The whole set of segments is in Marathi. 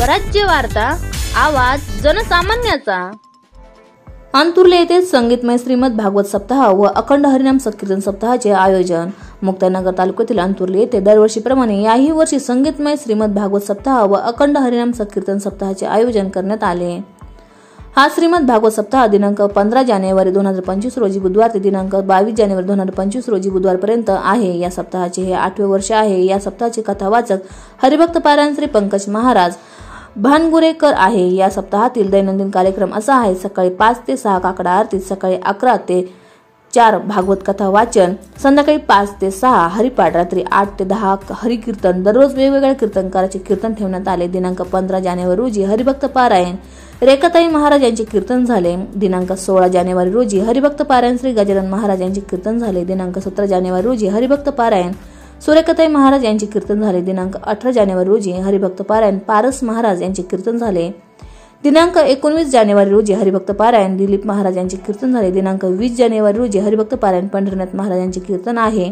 स्वराज्य वार्ता, आवाज जनसामान्याचा। अंतुर्ले येथे संगीतमय श्रीमद भागवत सप्ताह व अखंड हरिनाम संकीर्तन सप्ताहाचे आयोजन। मुक्ताईनगर तालुक्यातील अंतुर्ले येथे दरवर्षीप्रमाणे याही वर्षी संगीतमय श्रीमद भागवत सप्ताह व अखंड हरिनाम संकीर्तन सप्ताहाचे आयोजन करण्यात आले। हा श्रीमद भागवत सप्ताह दिनांक 15 जानेवारी 2025 रोजी बुधवार ते दिनांक 22 जानेवारी 2025 रोजी बुधवारपर्यंत आहे। या सप्ताहाचे हे 8वे वर्ष आहे। या सप्ताहाचे कथावाचक हरिभक्त पारायण श्री पंकज महाराज भानगुरेकर आहे। या सप्ताहातील दैनंदिन कार्यक्रम असा आहे: सकाळी 5 ते 6 काकडा आरती, सकाळी 11 ते 4 भागवत कथा वाचन, संध्याकाळी 5 ते 6 हरिपाठ, रात्री 8 ते 10 हरिकीर्तन। दररोज वेगवेगळ्या कीर्तनकाराचे कीर्तन ठेवण्यात आले। दिनांक 15 जानेवारी रोजी हरिभक्त पारायण रेखाताई महाराज यांचे कीर्तन झाले। दिनांक 16 जानेवारी रोजी हरिभक्त पारायण श्री गजानन महाराज यांचे कीर्तन झाले। दिनांक 17 जानेवारी रोजी हरिभक्त पारायण सुरेखाताई महाराज यांचे कीर्तन झाले। दिनांक 18 जानेवारी रोजी हरिभक्त पारायण पारस महाराज यांचे कीर्तन झाले। दिनांक 19 जानेवारी रोजी हरिभक्त पारायण दिलीप महाराज यांचे कीर्तन झाले। दिनांक 20 जानेवारी रोजी हरिभक्त पारायण पंढरीनाथ महाराज यांचे कीर्तन आहे।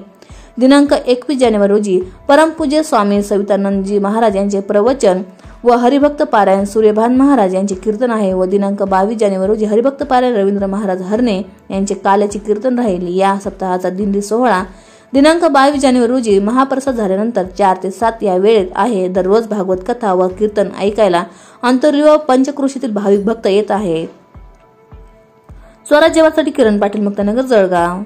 दिनांक 21 जानेवारी रोजी परमपूज्य स्वामी सवितानंदजी महाराज यांचे प्रवचन व हरिभक्त पारायण सूर्यभान महाराज यांचे कीर्तन आहे। व दिनांक 22 जानेवारी रोजी हरिभक्त पारायण रवींद्र महाराज हरणे यांचे काल्याचे कीर्तन राहील। या सप्ताहाचा दिंडी सोहळा दिनांक 22 जानेवारी रोजी महाप्रसाद झाल्यानंतर 4 ते 7 या वेळेत आहे। दररोज भागवत कथा व कीर्तन ऐकायला अंतर्ली व पंचक्रोशीतील भाविक भक्त येत आहेत। स्वराज्य वार्तासाठी किरण पाटील, मुक्ताईनगर, जळगाव।